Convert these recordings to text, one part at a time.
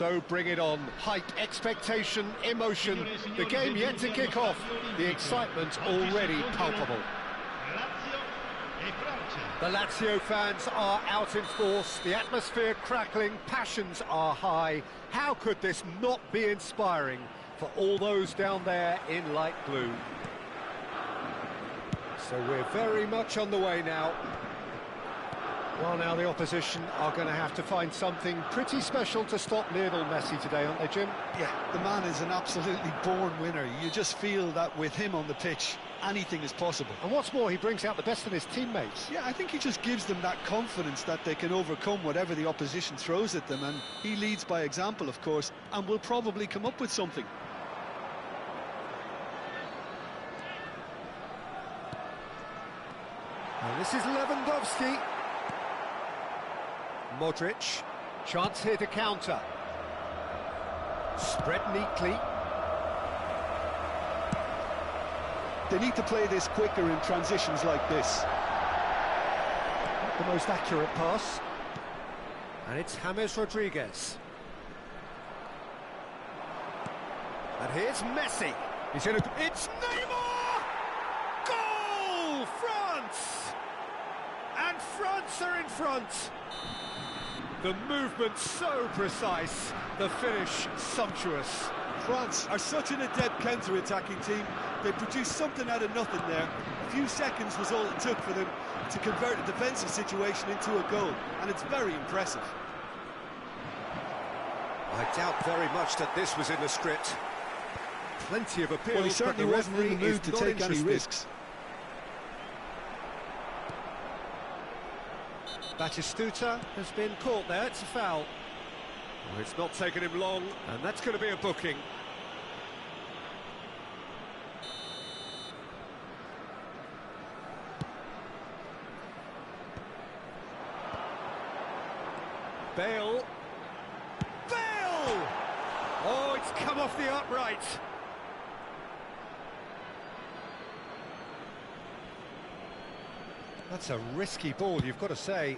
So bring it on. Height, expectation, emotion. The game yet to kick off. The excitement already palpable. The Lazio fans are out in force. The atmosphere crackling, passions are high. How could this not be inspiring for all those down there in light blue? So we're very much on the way now. Well, now the opposition are going to have to find something pretty special to stop Lionel Messi today, aren't they, Jim? Yeah, the man is an absolutely born winner. You just feel that with him on the pitch, anything is possible. And what's more, he brings out the best in his teammates. Yeah, I think he just gives them that confidence that they can overcome whatever the opposition throws at them, and he leads by example, of course, and will probably come up with something. And this is Lewandowski. Modric, chance here to counter. Spread neatly. They need to play this quicker in transitions like this. Not the most accurate pass. And it's James Rodriguez. And here's Messi. He's in a... It's Neymar! Goal! France! And France are in front. The movement so precise, the finish sumptuous. France are such an adept counter-attacking team. They produced something out of nothing there. A few seconds was all it took for them to convert a defensive situation into a goal, and it's very impressive. I doubt very much that this was in the script. Plenty of appeals, well, he certainly but the wasn't in the mood to take any risks. Batistuta has been caught there, it's a foul. Well, it's not taken him long, and that's going to be a booking. Bale. Bale! Oh, it's come off the upright. That's a risky ball, you've got to say.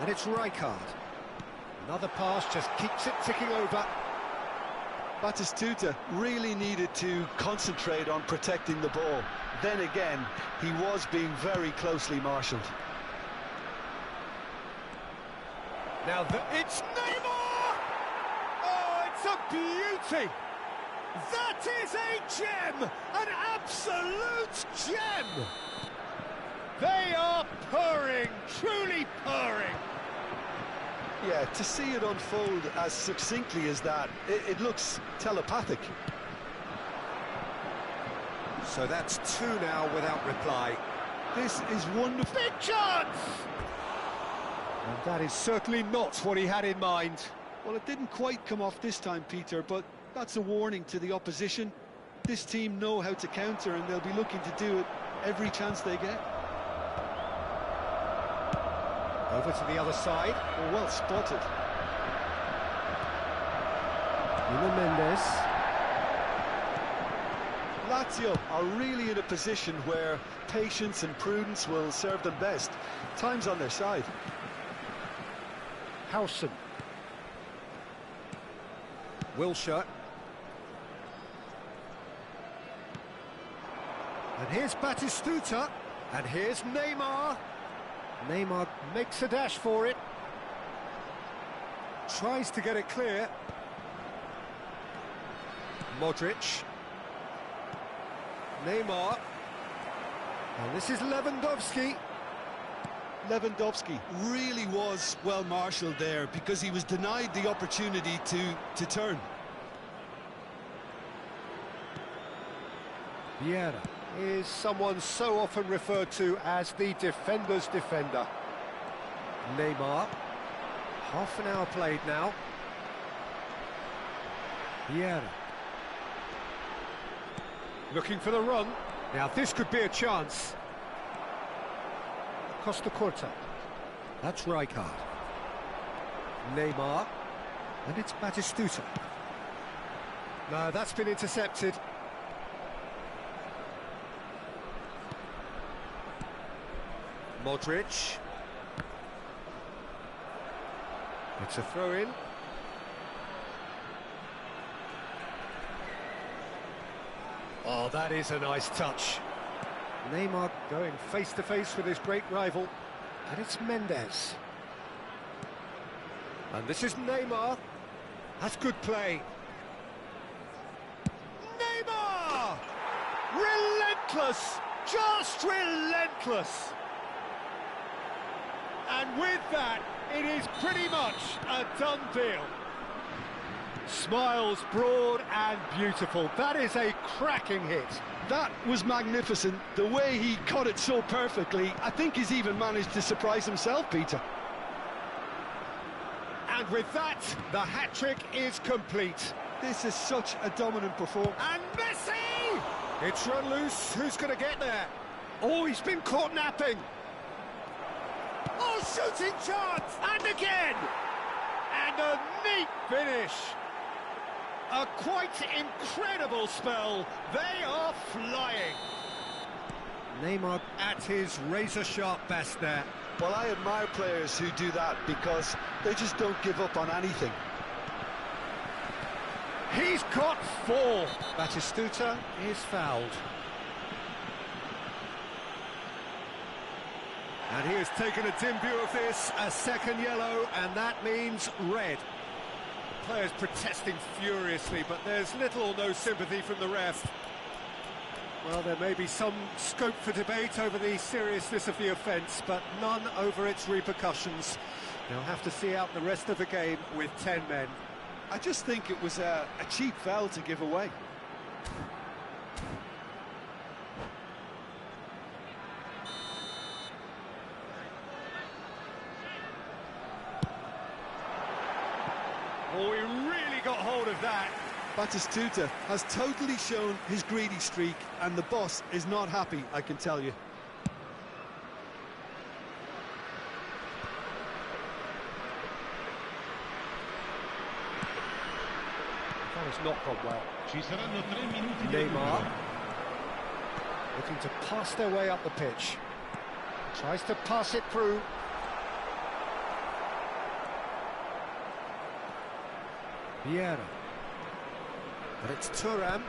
And it's Rijkaard. Another pass just keeps it ticking over. Batistuta really needed to concentrate on protecting the ball. Then again, he was being very closely marshalled. Now it's Neymar! Oh, it's a beauty! That is a gem! An absolute gem! They are purring, truly purring. Yeah, to see it unfold as succinctly as that, it looks telepathic. So that's two now without reply. This is wonderful. Big chance! And that is certainly not what he had in mind. Well, it didn't quite come off this time, Peter, but that's a warning to the opposition. This team know how to counter, and they'll be looking to do it every chance they get. Over to the other side. Well spotted. Nuno Mendes. Lazio are really in a position where patience and prudence will serve them best. Time's on their side. Howson. Wilshere. And here's Batistuta. And here's Neymar. Neymar makes a dash for it. Tries to get it clear. Modric. Neymar. And this is Lewandowski. Lewandowski really was well marshalled there because he was denied the opportunity to turn. Vieira is someone so often referred to as the defender's defender. Neymar. Half an hour played now. Vieira. Looking for the run. Now this could be a chance. Costa Corta. That's Rijkaard. Neymar. And it's Batistuta. No, that's been intercepted. Modric. It's a throw-in. Oh, that is a nice touch. Neymar going face-to-face with his great rival. And it's Mendes. And this is Neymar. That's good play. Neymar! Relentless! Just relentless! And with that, it is pretty much a done deal. Smiles broad and beautiful. That is a cracking hit. That was magnificent. The way he cut it so perfectly, I think he's even managed to surprise himself, Peter. And with that, the hat-trick is complete. This is such a dominant performance. And Messi! It's run loose. Who's going to get there? Oh, he's been caught napping. Oh, shooting chance! And again! And a neat finish. A quite incredible spell. They are flying. Neymar at his razor-sharp best there. Well, I admire players who do that because they just don't give up on anything. He's got 4. Batistuta is fouled. And he has taken a dim view of this, a second yellow, and that means red. Players protesting furiously, but there's little or no sympathy from the ref. Well, there may be some scope for debate over the seriousness of the offence, but none over its repercussions. They'll have to see out the rest of the game with 10 men. I just think it was a cheap foul to give away. Oh, he really got hold of that. Batistuta has totally shown his greedy streak, and the boss is not happy, I can tell you. That has not gone well. Ci saranno 3 minuti di Neymar recupero. looking to pass their way up the pitch. Tries to pass it through. Vieira. But it's Thuram.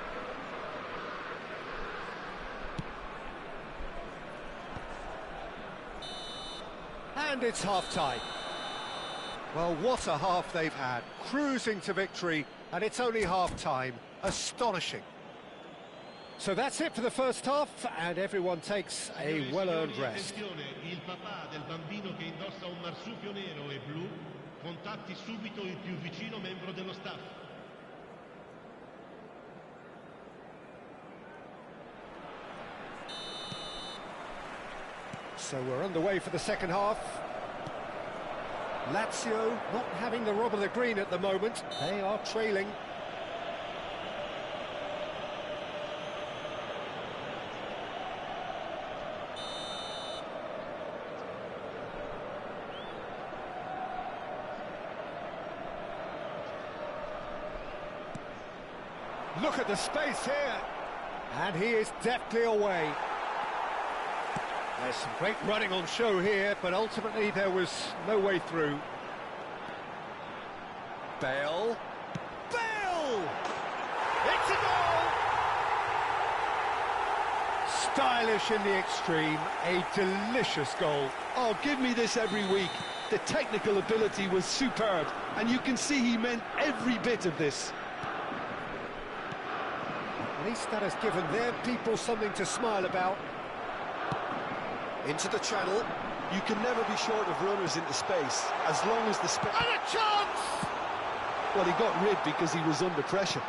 And it's half-time. Well, what a half they've had. Cruising to victory, and it's only half-time. Astonishing. So that's it for the first half, and everyone takes a well-earned rest. Attenzione, il papà del bambino che indossa un marsupio nero e blu contatti subito il più vicino membro dello staff. So we're underway for the second half. Lazio not having the rob of the green at the moment. They are trailing. Look at the space here. And he is deftly away. There's some great running on show here, but ultimately there was no way through. Bale. Bale! It's a goal! Stylish in the extreme, a delicious goal. Oh, give me this every week. The technical ability was superb, and you can see he meant every bit of this. At least that has given their people something to smile about. Into the channel. You can never be short of runners into space, as long as the space... And a chance! Well, he got rid because he was under pressure.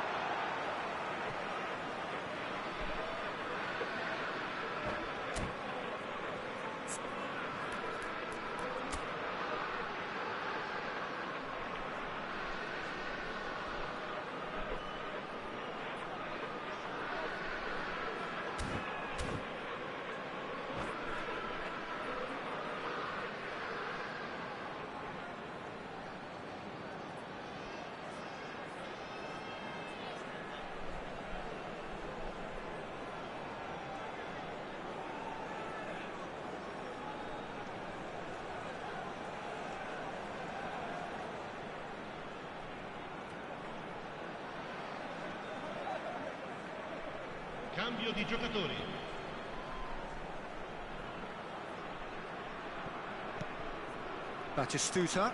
Cambio di giocatori. Batistuta.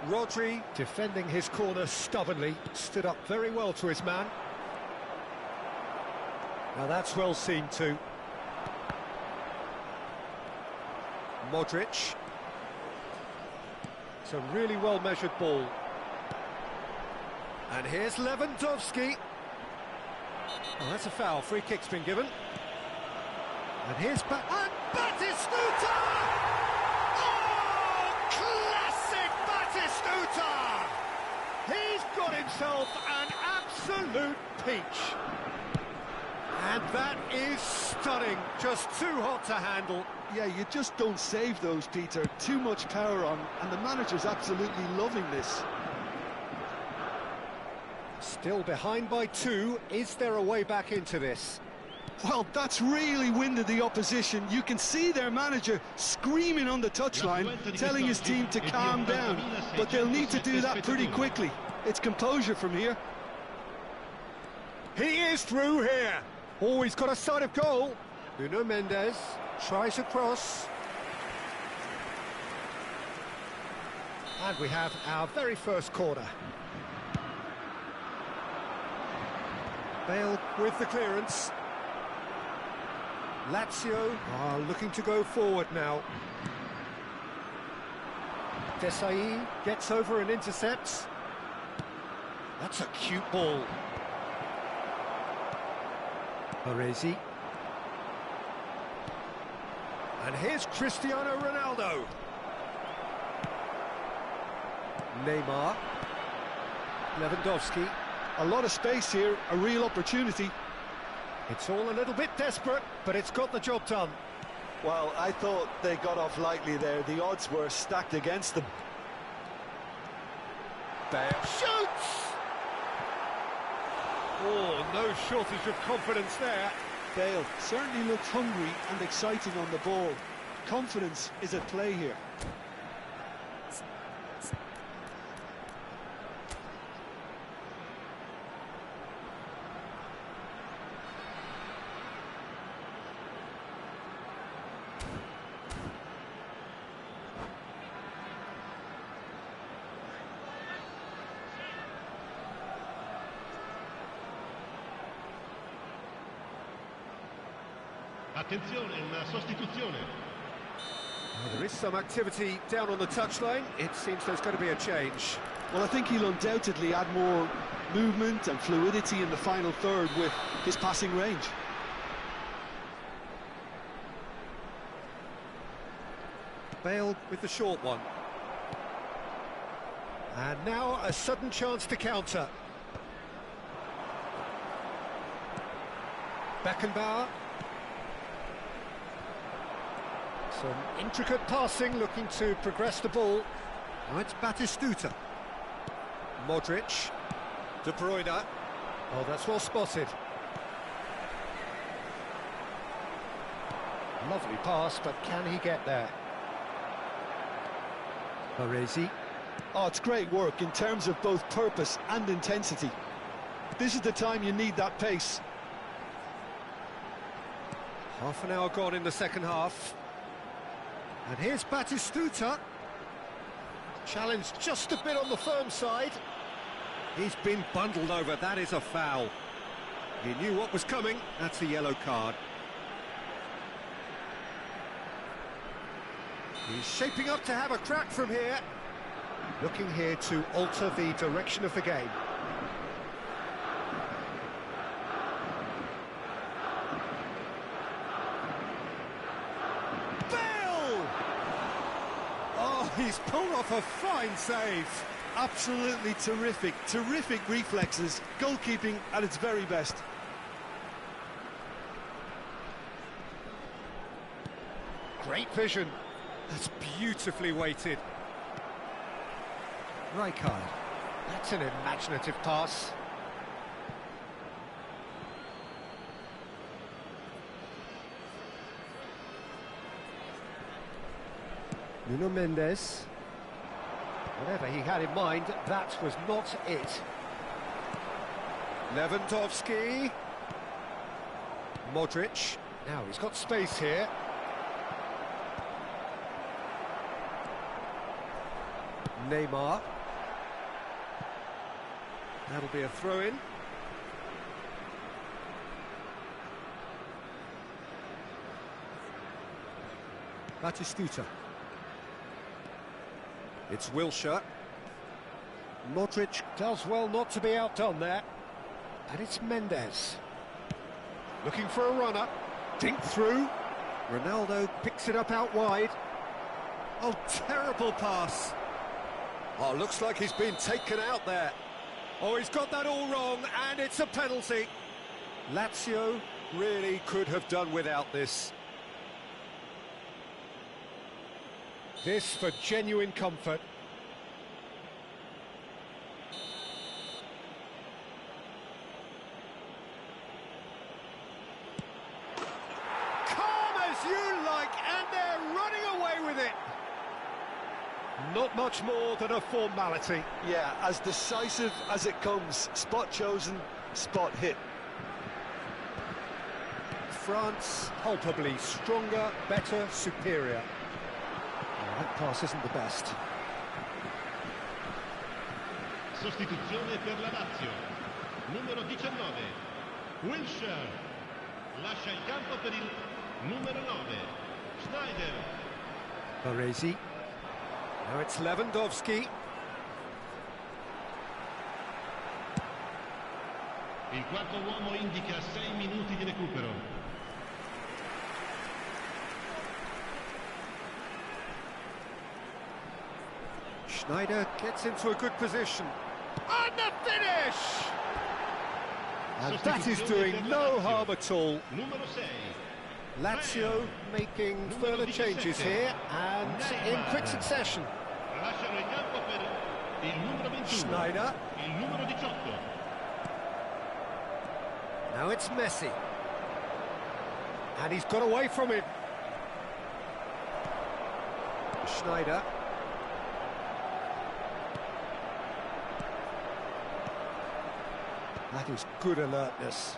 Rodri, defending his corner stubbornly, stood up very well to his man. Now that's well seen too. Modric. It's a really well-measured ball. And here's Lewandowski. Oh, that's a foul. Free kick's been given. And here's and Batistuta! Oh, classic Batistuta! He's got himself an absolute peach. And that is stunning. Just too hot to handle. Yeah, you just don't save those, Peter. Too much power on, and the manager's absolutely loving this. Still behind by 2. Is there a way back into this? Well, that's really winded the opposition. You can see their manager screaming on the touchline, telling his team to calm down. But they'll need to do that pretty quickly. It's composure from here. He is through here. Oh, he's got a sight of goal. Nuno Mendes tries a cross. And we have our very first corner. Bale with the clearance. Lazio are looking to go forward now. Desai gets over and intercepts. That's a cute ball. Baresi. And here's Cristiano Ronaldo. Neymar. Lewandowski. A lot of space here, a real opportunity. It's all a little bit desperate, but it's got the job done. Well, I thought they got off lightly there. The odds were stacked against them. Bale shoots! Oh, no shortage of confidence there. Bale certainly looked hungry and exciting on the ball. Confidence is at play here. Attenzione, una sostituzione. Well, there is some activity down on the touchline. It seems there's going to be a change. Well, I think he'll undoubtedly add more movement and fluidity in the final third with his passing range. Bale with the short one. And now a sudden chance to counter. Beckenbauer. Some intricate passing, looking to progress the ball. Now it's Batistuta. Modric. De Bruyne. Oh, that's well spotted. Lovely pass, but can he get there? Baresi. Oh, it's great work in terms of both purpose and intensity. This is the time you need that pace. Half an hour gone in the second half. And here's Batistuta. Challenged just a bit on the firm side. He's been bundled over. That is a foul. He knew what was coming. That's a yellow card. He's shaping up to have a crack from here. Looking here to alter the direction of the game. He's pulled off a fine save. Absolutely terrific, terrific reflexes. Goalkeeping at its very best. Great vision. That's beautifully weighted. Rijkaard. That's an imaginative pass. Nuno Mendes. Whatever he had in mind, that was not it. Lewandowski. Modric. Now he's got space here. Neymar. That'll be a throw-in. Batistuta. It's Wilshere. Modric does well not to be outdone there. And it's Mendes. Looking for a runner. Dink through. Ronaldo picks it up out wide. Oh, terrible pass. Oh, looks like he's been taken out there. Oh, he's got that all wrong, and it's a penalty. Lazio really could have done without this. This for genuine comfort. Calm as you like, and they're running away with it. Not much more than a formality. Yeah, as decisive as it comes. Spot chosen, spot hit. France, palpably stronger, better, superior. That pass isn't the best. Sostituzione per la Lazio. Numero 19. Wilshere. Lascia il campo per il numero 9. Schneider. Baresi. Now it's Lewandowski. Il quarto uomo indica 6 minuti di recupero. Schneider gets into a good position. And the finish! And that is doing no harm at all. Numero 6. Lazio making further changes here and in quick succession. Lasciano il campo per il numero 21. Schneider. Il numero 18. Now it's Messi. And he's got away from it. Schneider. That is good alertness.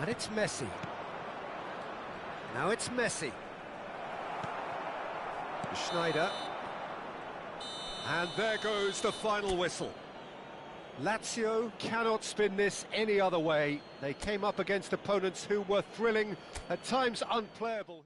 And it's Messi. Now it's Messi. Schneider. And there goes the final whistle. Lazio cannot spin this any other way. They came up against opponents who were thrilling, at times unplayable.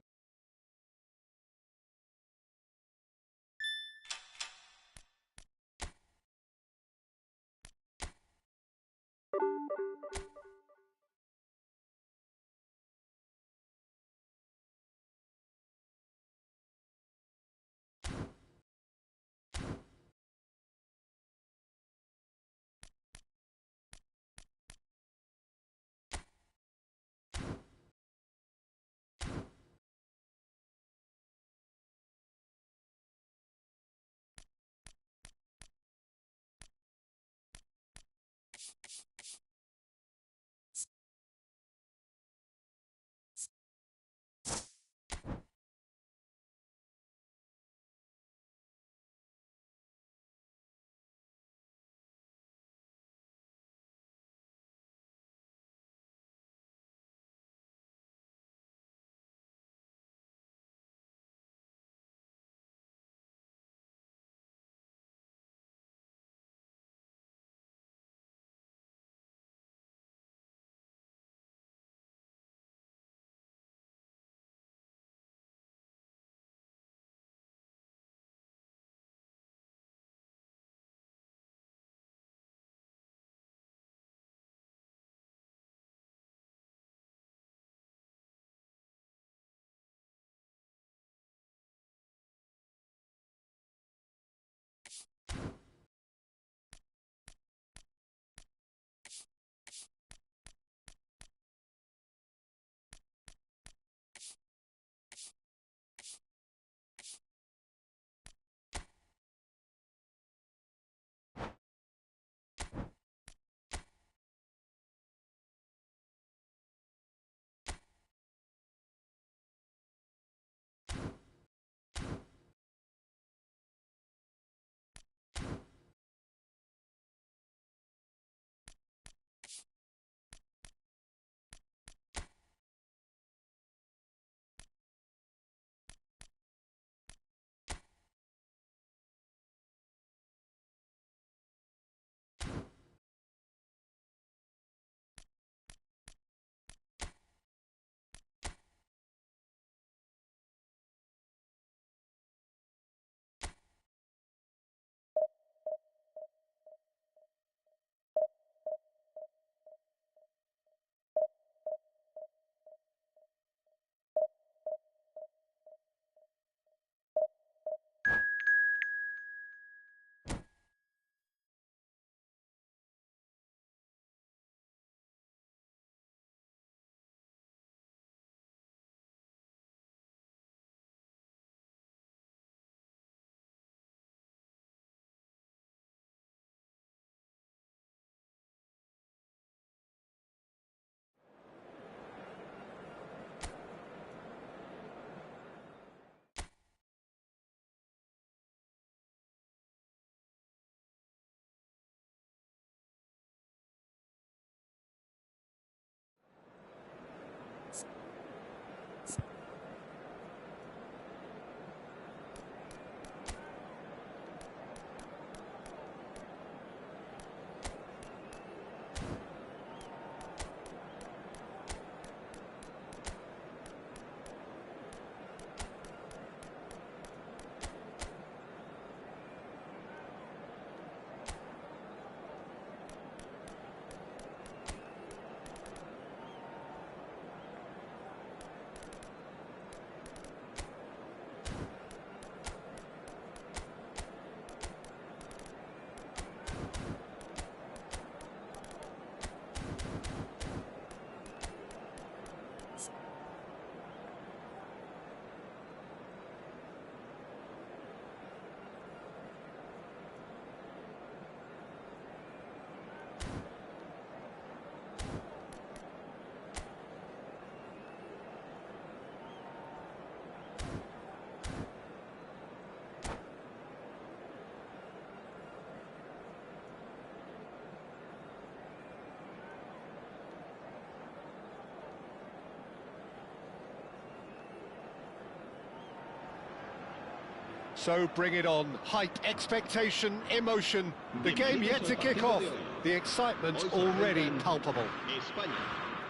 So bring it on. Hype, expectation, emotion. The game yet to kick off. The excitement already palpable.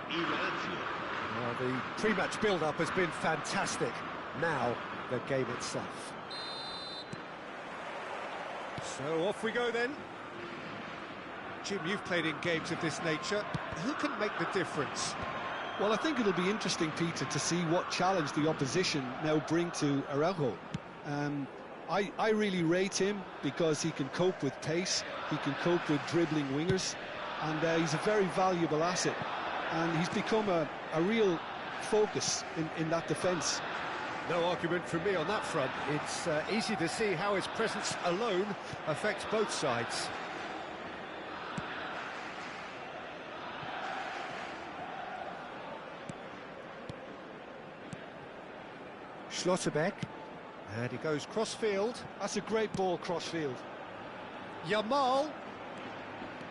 Well, the pre-match build-up has been fantastic. Now, the game itself. So off we go then. Jim, you've played in games of this nature. Who can make the difference? Well, I think it'll be interesting, Peter, to see what challenge the opposition now bring to Araujo. I really rate him because he can cope with pace, he can cope with dribbling wingers, and he's a very valuable asset. And he's become a real focus in that defence. No argument from me on that front. It's easy to see how his presence alone affects both sides. Schlotterbeck, and he goes cross-field. That's a great ball cross-field. Yamal.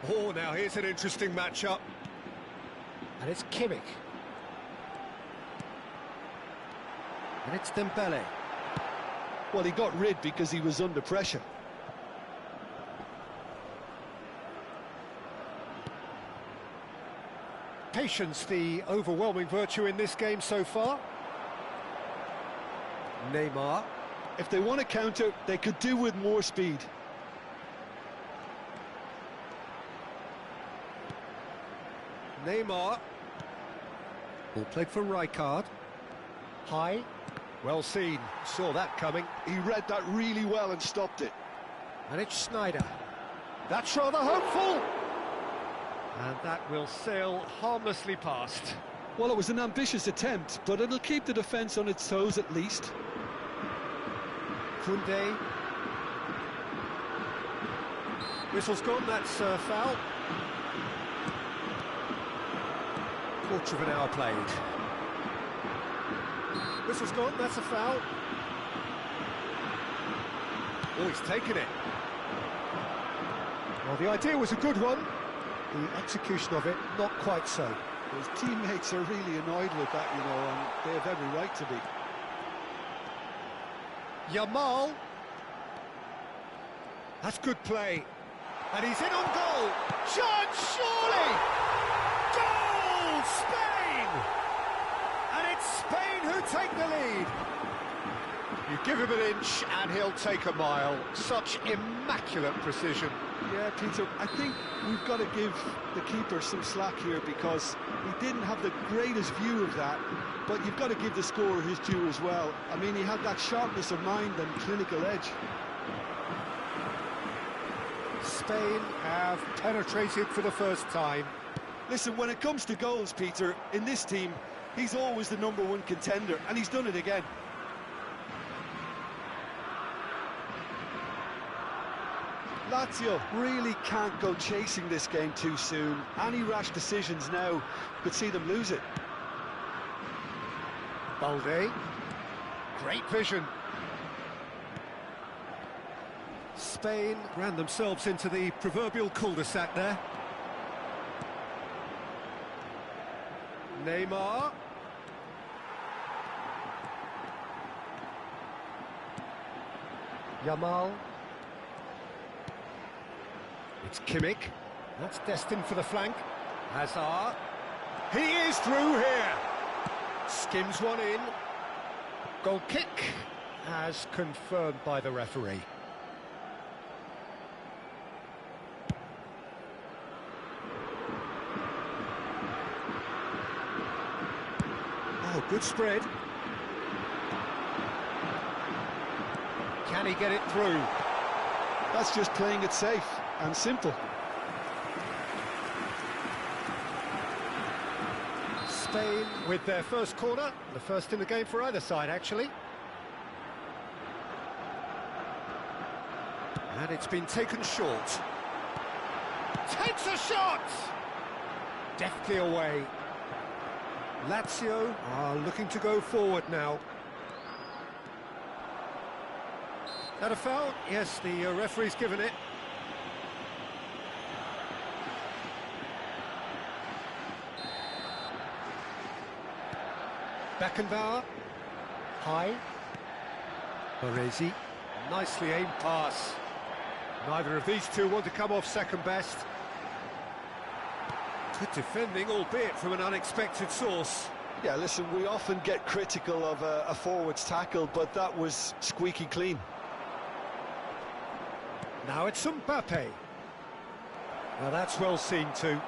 Oh, now here's an interesting matchup. And it's Kimmich. And it's Dembele. Well, he got rid because he was under pressure. Patience, the overwhelming virtue in this game so far. Neymar. If they want to counter, they could do with more speed. Neymar. Ball played for Rijkaard. High. Well seen. Saw that coming. He read that really well and stopped it. And it's Sneijder. That's rather hopeful. And that will sail harmlessly past. Well, it was an ambitious attempt, but it'll keep the defence on its toes at least. Koundé. Whistle's gone, that's foul. Quarter of an hour played. Whistle's gone, that's a foul. Oh, he's taken it. Well, the idea was a good one. The execution of it, not quite so. His teammates are really annoyed with that, you know, and they have every right to be. Yamal. That's good play. And he's in on goal. Chance, surely! Goal! Spain! And it's Spain who take the lead. You give him an inch and he'll take a mile. Such immaculate precision. Yeah, Peter, I think we've got to give the keeper some slack here because he didn't have the greatest view of that, but you've got to give the scorer his due as well. I mean, he had that sharpness of mind and clinical edge. Spain have penetrated for the first time. Listen, when it comes to goals, Peter, in this team, he's always the #1 contender, and he's done it again. Lazio really can't go chasing this game too soon. Any rash decisions now could see them lose it. Balde. Great vision. Spain ran themselves into the proverbial cul-de-sac there. Neymar. Yamal. It's Kimmich. That's destined for the flank. Hazard. He is through here. Skims one in. Goal kick, as confirmed by the referee. Oh, good spread. Can he get it through? That's just playing it safe and simple. Spain with their first corner, the first in the game for either side, actually. And it's been taken short. Takes a shot! Deftly away. Lazio are looking to go forward now. That a foul? Yes, the referee's given it. Beckenbauer. High. Baresi. Nicely aimed pass. Neither of these two want to come off second best. Good defending, albeit from an unexpected source. Yeah, listen, we often get critical of a forward's tackle, but that was squeaky clean. Now it's Mbappe. Now that's well seen too.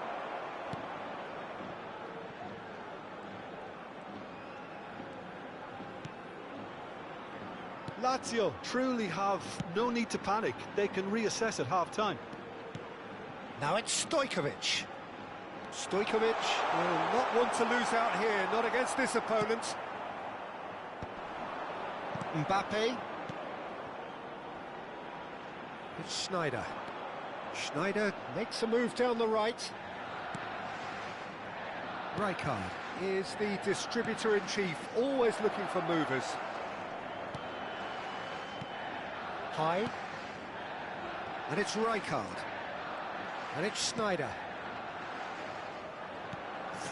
Lazio truly have no need to panic. They can reassess at half-time. Now it's Stojkovic. Stojkovic will not want to lose out here, not against this opponent. Mbappe. It's Schneider. Schneider makes a move down the right. Rijkaard is the distributor-in-chief, always looking for movers. High. And it's Rijkaard. And it's Schneider.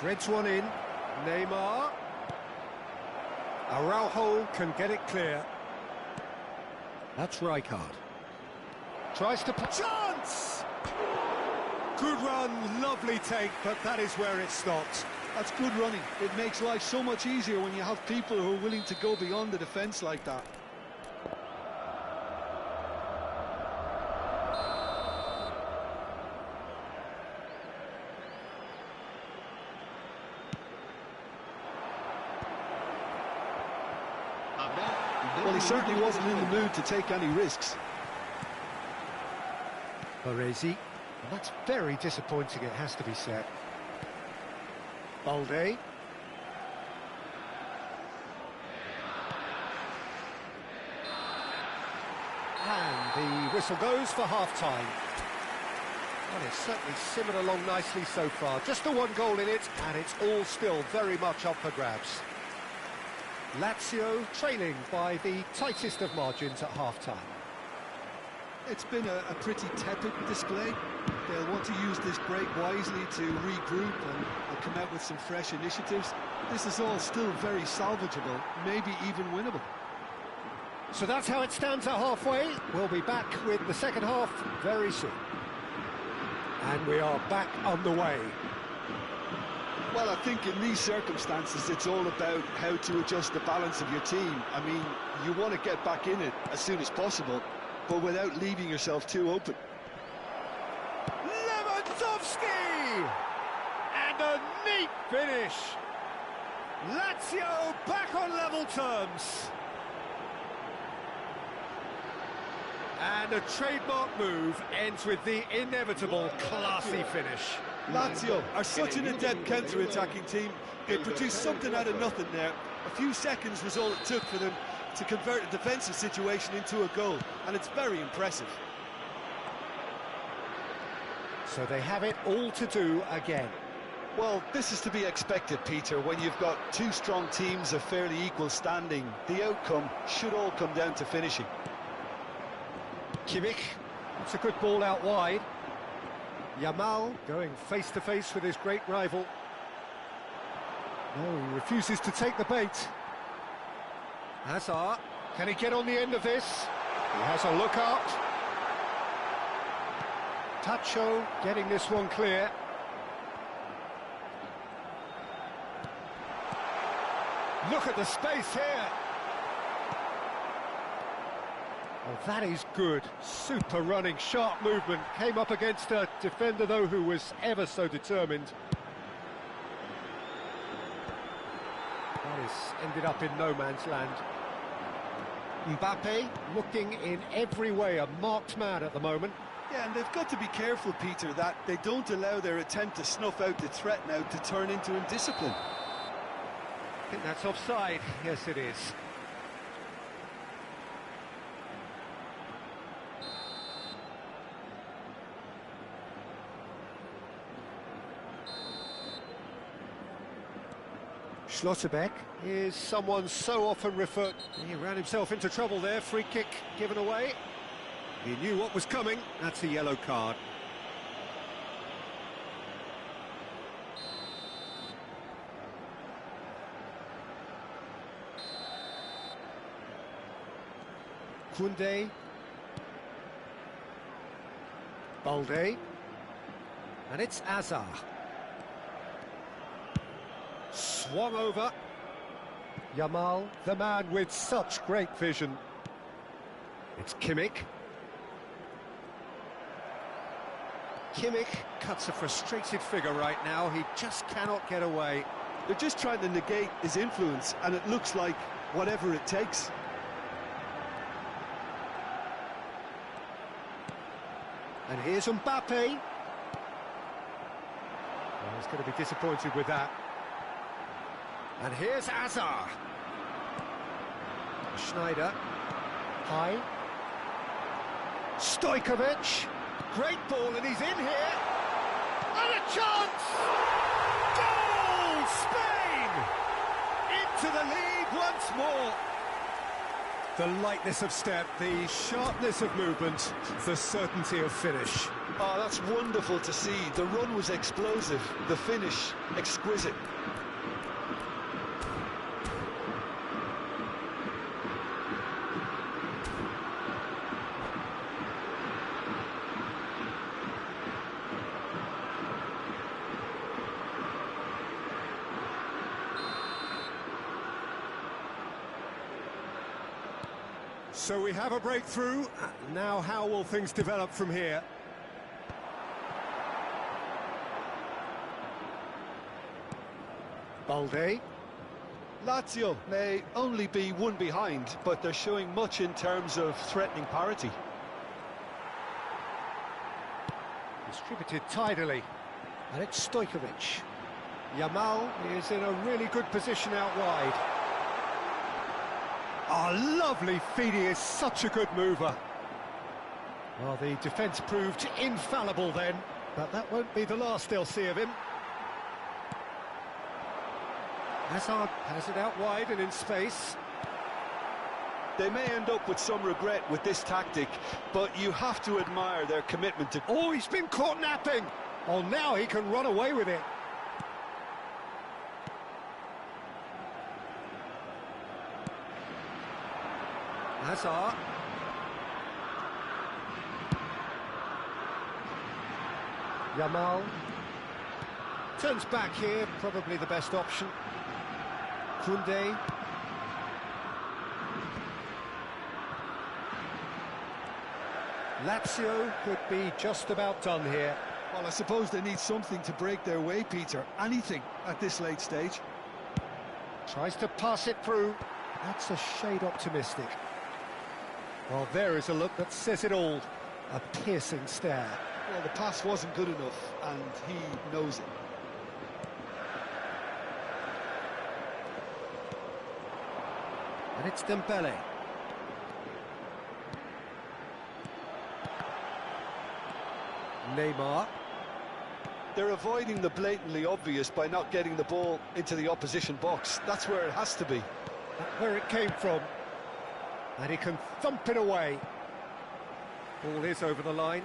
Threads one in. Neymar. Araujo can get it clear. That's Rijkaard. Tries to... Chance! Good run, lovely take, but that is where it stopped. That's good running. It makes life so much easier when you have people who are willing to go beyond the defence like that. Well, he certainly wasn't in the mood to take any risks. Baresi, and that's very disappointing, it has to be said. Balde. And the whistle goes for half-time. Well, it's certainly simmered along nicely so far. Just the one goal in it, and it's all still very much up for grabs. Lazio trailing by the tightest of margins at half-time. It's been a pretty tepid display. They'll want to use this break wisely to regroup and come out with some fresh initiatives. This is all still very salvageable, maybe even winnable. So that's how it stands at halfway. We'll be back with the second half very soon. And we are back underway. Well, I think in these circumstances, it's all about how to adjust the balance of your team. I mean, you want to get back in it as soon as possible, but without leaving yourself too open. Lewandowski! And a neat finish. Lazio back on level terms. And a trademark move ends with the inevitable classy finish. Lazio are such an adept counter-attacking team. They produced something out of nothing there. A few seconds was all it took for them to convert a defensive situation into a goal, and it's very impressive. So they have it all to do again. Well, this is to be expected, Peter. When you've got two strong teams of fairly equal standing, the outcome should all come down to finishing. Kimmich, it's a good ball out wide. Yamal going face-to-face with his great rival. No, he refuses to take the bait. Hazard, can he get on the end of this? He has a look up. Tacho getting this one clear. Look at the space here. Oh, that is good. Super running, sharp movement. Came up against a defender, though, who was ever so determined. That is ended up in no man's land. Mbappe looking in every way a marked man at the moment. Yeah, and they've got to be careful, Peter, that they don't allow their attempt to snuff out the threat now to turn into indiscipline. I think that's offside. Yes, it is. Schlotterbeck is someone so often referred. He ran himself into trouble there. Free kick given away. He knew what was coming. That's a yellow card. Koundé. Balde. And it's Azar. Swung over. Yamal, the man with such great vision. It's Kimmich. Kimmich cuts a frustrated figure right now. He just cannot get away. They're just trying to negate his influence, and it looks like whatever it takes. And here's Mbappe. Well, he's going to be disappointed with that. And here's Azar. Schneider. High. Stojkovic. Great ball, and he's in here. And a chance! Goal! Spain! Into the lead once more. The lightness of step, the sharpness of movement, the certainty of finish. Oh, that's wonderful to see. The run was explosive, the finish exquisite. So we have a breakthrough. Now how will things develop from here? Balde. Lazio may only be one behind, but they're showing much in terms of threatening parity. Distributed tidily. And it's Stojkovic. Yamal is in a really good position out wide. Oh, lovely feed, he is such a good mover. Well, the defence proved infallible then, but that won't be the last they'll see of him. Hazard has it out wide and in space. They may end up with some regret with this tactic, but you have to admire their commitment to... Oh, he's been caught napping! Oh, now he can run away with it. Hazard. Yamal. Turns back here, probably the best option. Koundé. Lazio could be just about done here. Well, I suppose they need something to break their way, Peter. Anything at this late stage. Tries to pass it through. That's a shade optimistic. Well, there is a look that says it all. A piercing stare. Well, the pass wasn't good enough, and he knows it. And it's Dembele. Neymar. They're avoiding the blatantly obvious by not getting the ball into the opposition box. That's where it has to be. That's where it came from. And he can thump it away. Ball is over the line.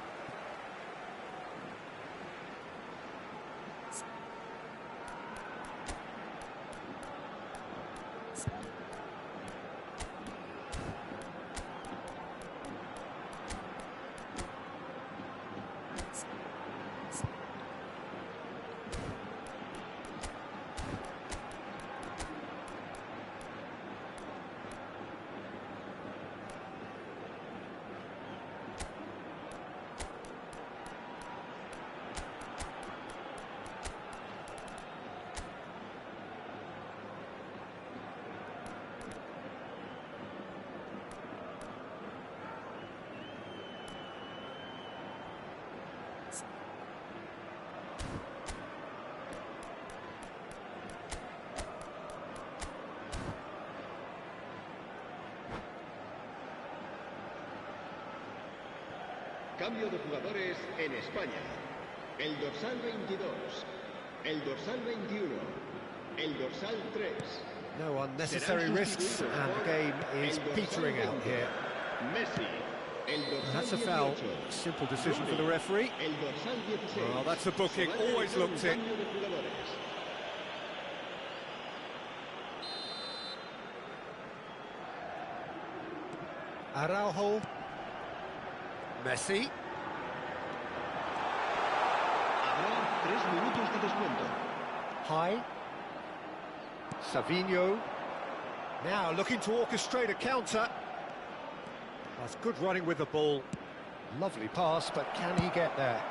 Cambio de jugadores en España. El dorsal 22, el dorsal 21, el dorsal 3. No unnecessary risks, and the game is petering out here. Messi, el dorsal That's a foul. 18. Simple decision for the referee. El dorsal 16. Well, that's a booking. Always looked it. Cambio de jugadores. Araujo. Messi. Habrá 3 minutos de descuento. High. Savinho. Now looking to orchestrate a counter. That's good running with the ball. Lovely pass, but can he get there?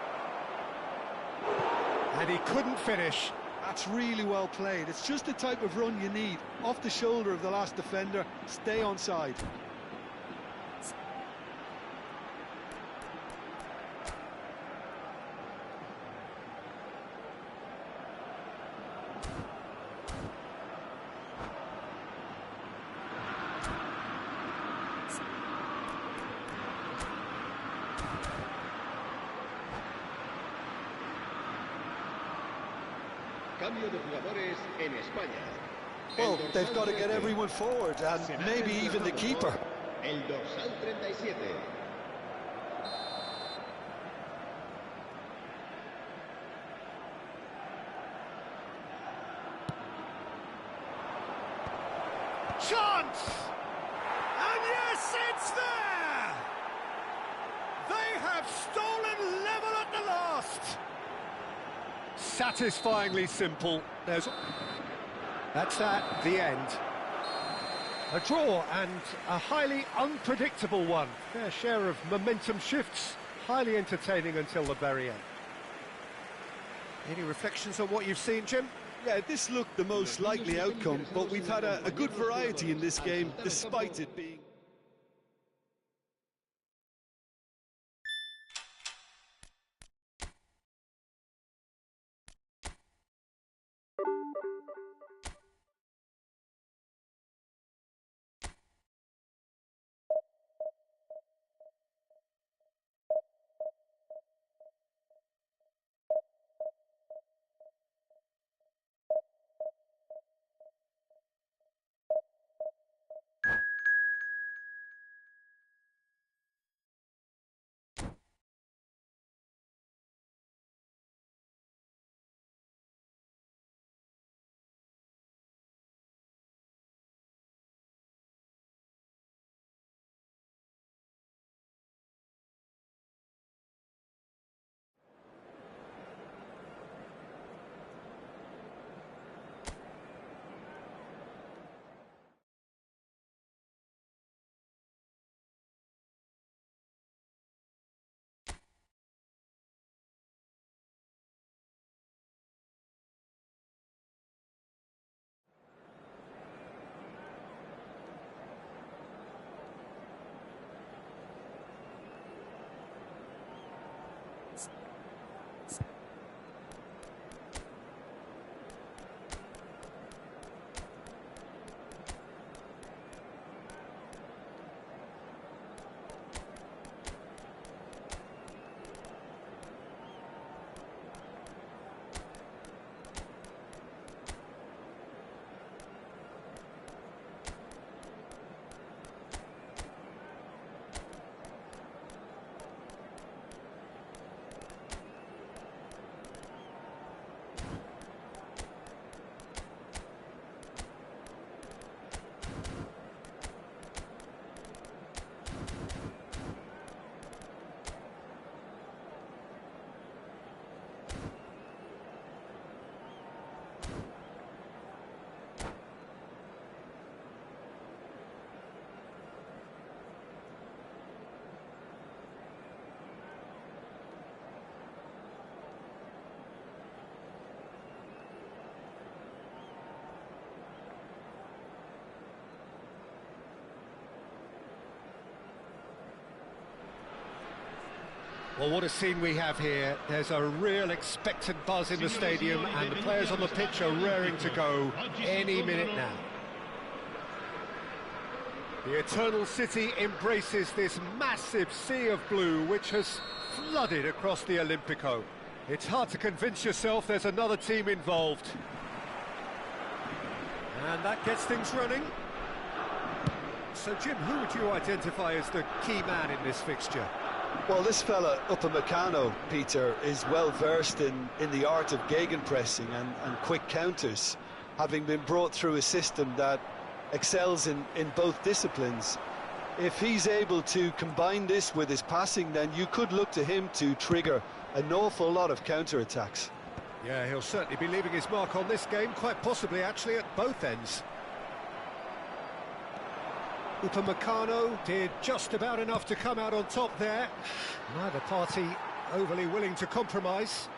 And he couldn't finish. That's really well played. It's just the type of run you need. Off the shoulder of the last defender, stay onside. Cambio de jugadores en España. Well, they've got to get everyone forward, and maybe even the keeper. El dorsal 37. Chance! And yes, it's there! They have stolen level at the last! Satisfyingly simple. That's at the end. A draw and a highly unpredictable one. Their share of momentum shifts, highly entertaining until the very end. Any reflections on what you've seen, Jim? Yeah, this looked the most likely outcome, but we've had a good variety in this game, despite it being... Well, what a scene we have here. There's a real expectant buzz in the stadium, and the players on the pitch are raring to go any minute now. The Eternal City embraces this massive sea of blue which has flooded across the Olympico. It's hard to convince yourself there's another team involved. And that gets things running. So, Jim, who would you identify as the key man in this fixture? Well, this fella, Upamecano, Peter, is well versed in the art of gegenpressing and quick counters, having been brought through a system that excels in both disciplines. If he's able to combine this with his passing, then you could look to him to trigger an awful lot of counter-attacks. Yeah, he'll certainly be leaving his mark on this game, quite possibly actually at both ends. Upamecano did just about enough to come out on top there. Neither party overly willing to compromise.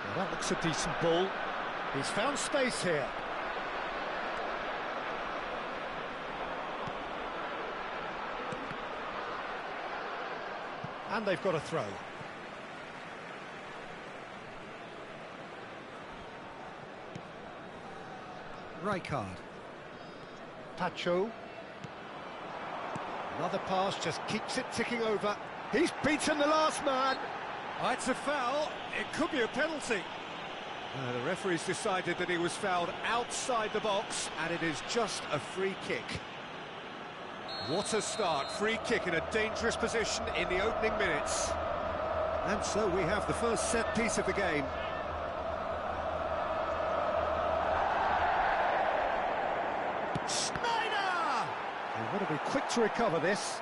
Well, that looks a decent ball. He's found space here. And they've got a throw. Rijkaard. Pacho. Another pass, just keeps it ticking over. He's beaten the last man. Oh, it's a foul. It could be a penalty. The referee's decided that he was fouled outside the box, and it is just a free kick. What a start. Free kick in a dangerous position in the opening minutes. And so we have the first set piece of the game. Snyder! They've got to be quick to recover this.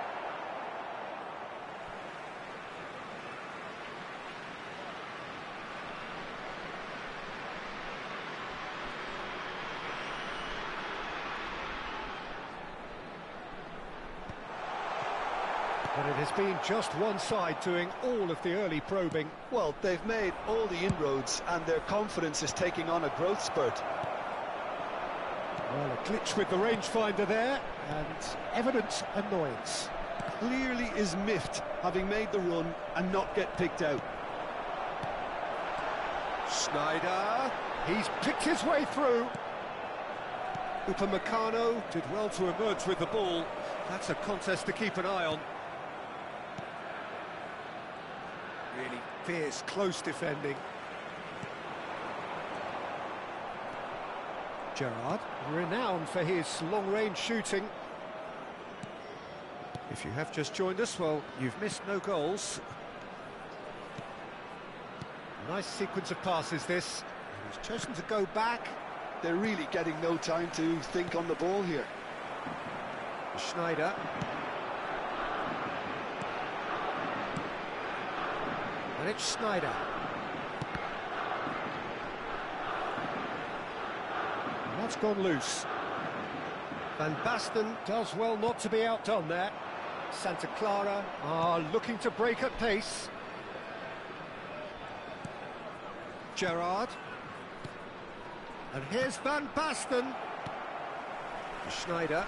But it has been just one side doing all of the early probing. Well, they've made all the inroads and their confidence is taking on a growth spurt. Well, a glitch with the rangefinder there, and evident annoyance. Clearly is miffed, having made the run and not get picked out. Snyder, he's picked his way through. Upamecano did well to emerge with the ball. That's a contest to keep an eye on. Really fierce, close defending. Gerrard, renowned for his long-range shooting. If you have just joined us, well, you've missed no goals. Nice sequence of passes, this. And he's chosen to go back. They're really getting no time to think on the ball here. Snyder. And it's Snyder. And that's gone loose. Van Basten does well not to be outdone there. Santa Clara are looking to break at pace. Gerrard. And here's Van Basten. Snyder.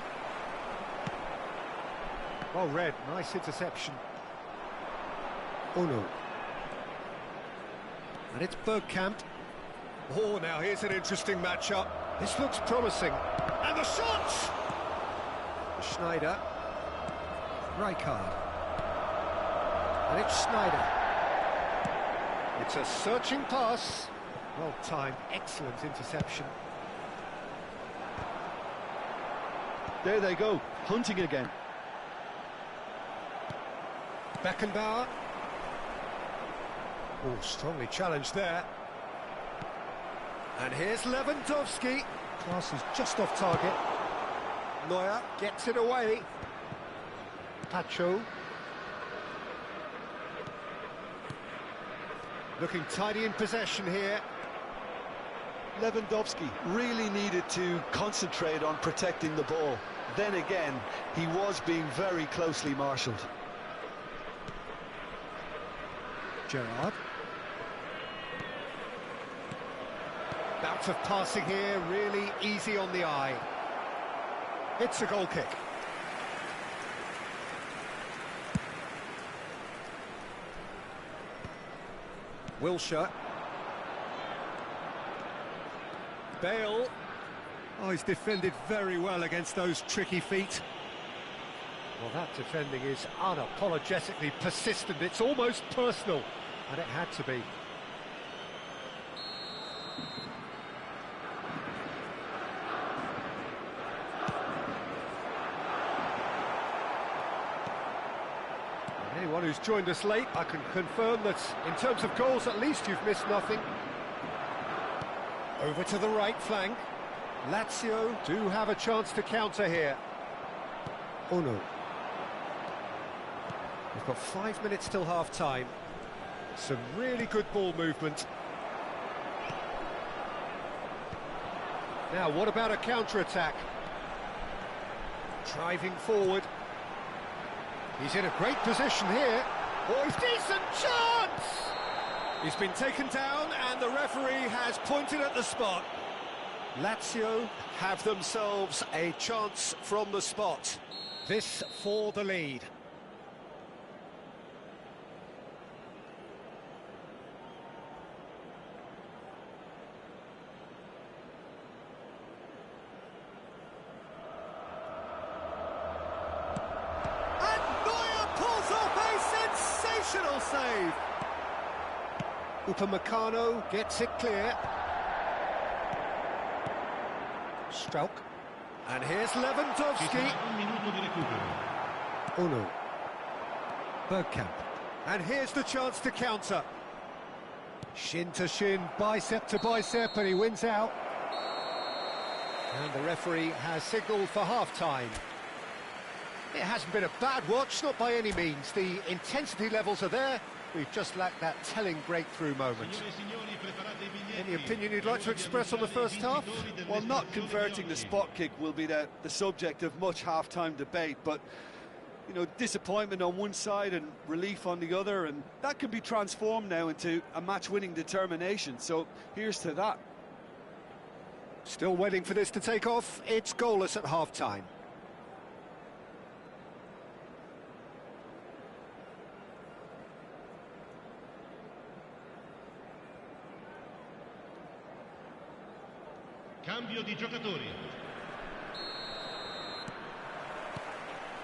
Well read, nice interception. Oh no. And it's Bergkamp. Oh, now here's an interesting matchup. This looks promising. And the shot! Snyder. Rijkaard. And it's Snyder. It's a searching pass. Well timed, excellent interception. There they go, hunting again. Beckenbauer. Oh, strongly challenged there. And here's Lewandowski. Pass is just off target. Neuer gets it away. Pacho. Looking tidy in possession here. Lewandowski really needed to concentrate on protecting the ball. Then again, he was being very closely marshalled. Gerrard. Bout of passing here, really easy on the eye. It's a goal kick. Wilshere. Bale. Oh, he's defended very well against those tricky feet. Well, that defending is unapologetically persistent. It's almost personal, and it had to be. anyone who's joined us late, I can confirm that in terms of goals, at least you've missed nothing. Over to the right flank. Lazio do have a chance to counter here. Oh no. We've got 5 minutes till half-time. Some really good ball movement. Now, what about a counter-attack? Driving forward. He's in a great position here. Oh, he's decent chance! He's been taken down and the referee has pointed at the spot. Lazio have themselves a chance from the spot. This for the lead. Save. Upamecano gets it clear. Strauch. And here's Lewandowski. Oh no. Bergkamp. And here's the chance to counter. Shin to shin, bicep to bicep, and he wins out. And the referee has signalled for half-time. It hasn't been a bad watch, not by any means. The intensity levels are there. We've just lacked that telling breakthrough moment. Any opinion you'd like to express on the first half? Well, not converting the spot kick will be the subject of much half-time debate, but, you know, disappointment on one side and relief on the other, and that can be transformed now into a match-winning determination, so here's to that. Still waiting for this to take off. It's goalless at half-time. Cambio di giocatori.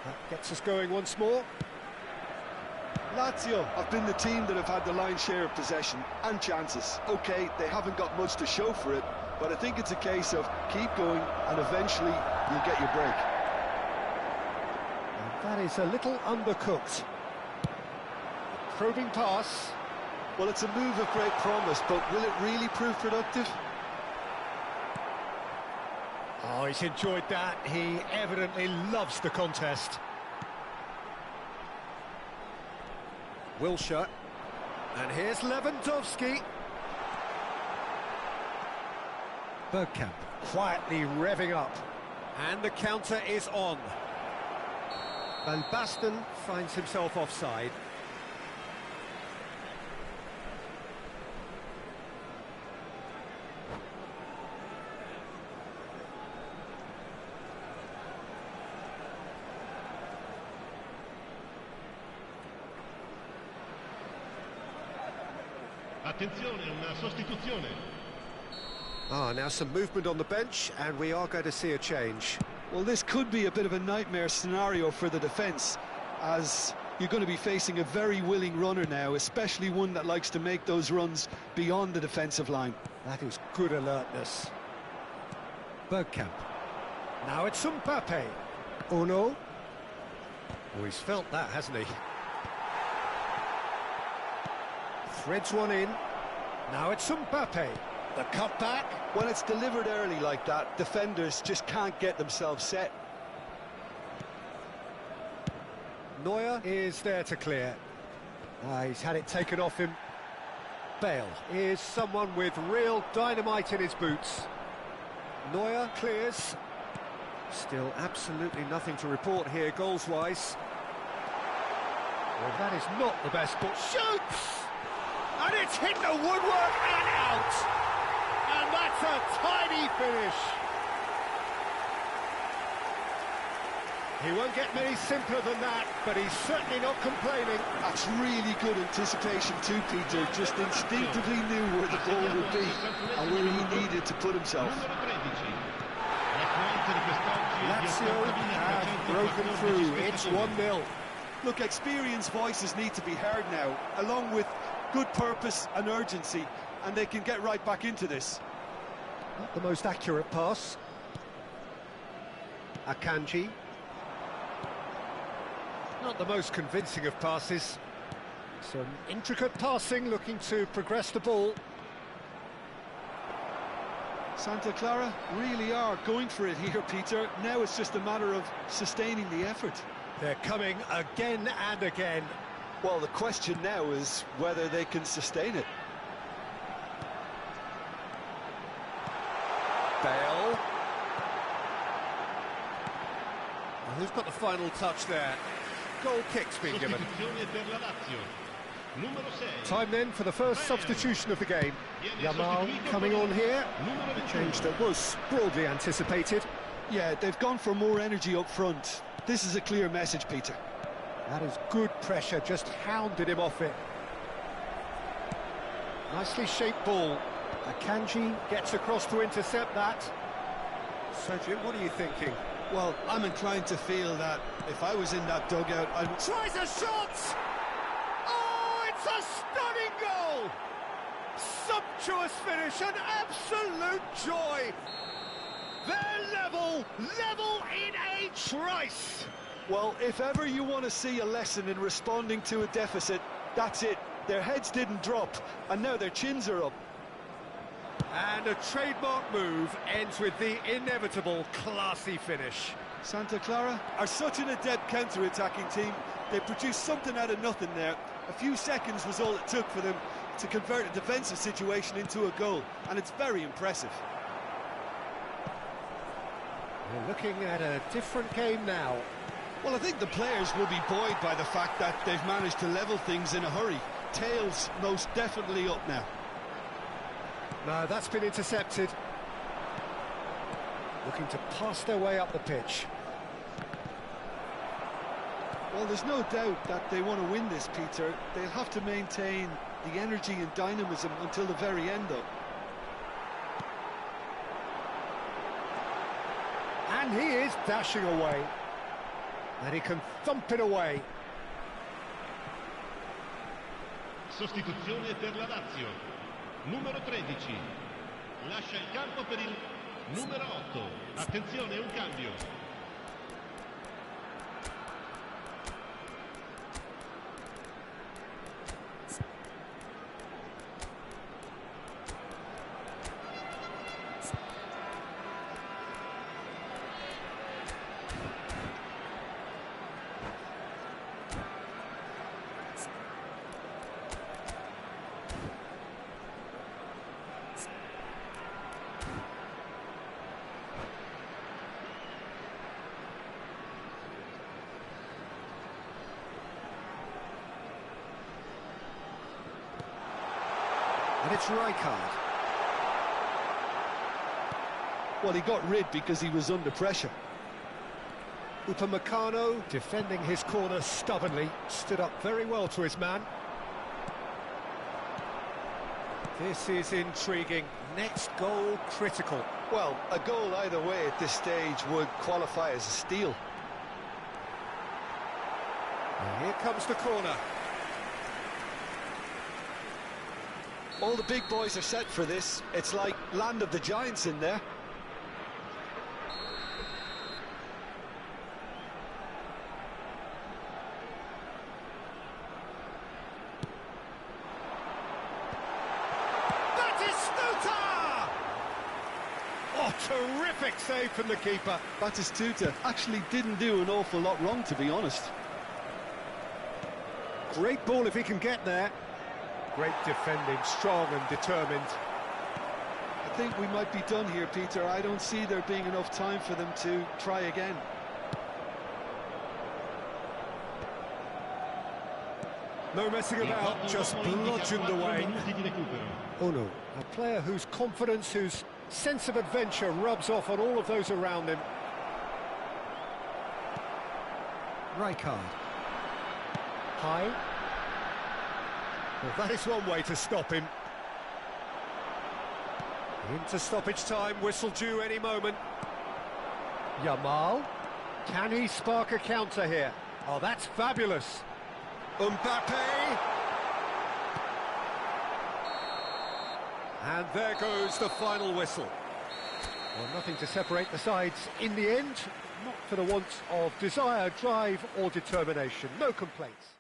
That gets us going once more. Lazio have been the team that have had the lion's share of possession and chances. OK, they haven't got much to show for it, but I think it's a case of keep going and eventually you'll get your break. And that is a little undercooked. Probing pass. Well, it's a move of great promise, but will it really prove productive? Oh, he's enjoyed that. He evidently loves the contest. Wilshere. And here's Lewandowski. Bergkamp quietly revving up. And the counter is on. Van Basten finds himself offside. Attenzione, una sostituzione. Now some movement on the bench, and we are going to see a change. Well, this could be a bit of a nightmare scenario for the defence, as you're going to be facing a very willing runner now, especially one that likes to make those runs beyond the defensive line. That is good alertness. Bergkamp. Now it's Mbappe. Oh no. Oh, he's felt that, hasn't he? Threads one in. Now it's Mbappe. The cutback. When it's delivered early like that, defenders just can't get themselves set. Neuer is there to clear. He's had it taken off him. Bale is someone with real dynamite in his boots. Neuer clears. Still absolutely nothing to report here goals-wise. Well, that is not the best, but shoots! And it's hit the woodwork and out! And that's a tidy finish! He won't get many simpler than that, but he's certainly not complaining. That's really good anticipation too, Peter. Just instinctively knew where the ball would be and where he needed to put himself. Lazio have broken through. It's 1-0. Look, experienced voices need to be heard now, along with good purpose and urgency, and they can get right back into this. Not the most accurate pass. Akanji. Not the most convincing of passes. Some intricate passing, looking to progress the ball. Santa Clara really are going for it here, Peter. Now it's just a matter of sustaining the effort. They're coming again and again. Well, the question now is whether they can sustain it. Bale. Well, who's got the final touch there? Goal kick's been given. Time then for the first substitution of the game. Yamal coming on here. A change that was broadly anticipated. Yeah, they've gone for more energy up front. This is a clear message, Peter. That is good pressure, just hounded him off it. Nicely shaped ball. Akanji gets across to intercept that. Sergio, what are you thinking? Well, I'm inclined to feel that if I was in that dugout, I'd... Tries a shot! Oh, it's a stunning goal! Sumptuous finish, an absolute joy! They're level in a trice! Well, if ever you want to see a lesson in responding to a deficit, that's it. Their heads didn't drop, and now their chins are up. And a trademark move ends with the inevitable classy finish. Santa Clara are such an adept counter-attacking team. They produced something out of nothing there. A few seconds was all it took for them to convert a defensive situation into a goal, and it's very impressive. We're looking at a different game now. Well, I think the players will be buoyed by the fact that they've managed to level things in a hurry. Tails most definitely up now. No, that's been intercepted. Looking to pass their way up the pitch. Well, there's no doubt that they want to win this, Peter. They'll have to maintain the energy and dynamism until the very end, though. And he is dashing away. And he can thump it away. Sostituzione per la Lazio. Numero 13. Lascia il campo per il numero 8. Attenzione, un cambio. And it's Rijkaard. Well, he got rid because he was under pressure. Upamecano defending his corner stubbornly, stood up very well to his man. This is intriguing. Next goal critical. Well, a goal either way at this stage would qualify as a steal. And here comes the corner. All the big boys are set for this. It's like land of the giants in there. Oh, terrific save from the keeper. Batistuta actually didn't do an awful lot wrong, to be honest. Great ball if he can get there. Great defending, strong and determined. I think we might be done here, Peter. I don't see there being enough time for them to try again. No messing about, just bludgeoned away. Oh no, a player whose confidence, whose sense of adventure rubs off on all of those around him. Rijkaard. High. Well, that is one way to stop him. Into stoppage time, whistle due any moment. Yamal. Can he spark a counter here? Oh, that's fabulous. Mbappe. And there goes the final whistle. Well, nothing to separate the sides in the end. Not for the want of desire, drive or determination. No complaints.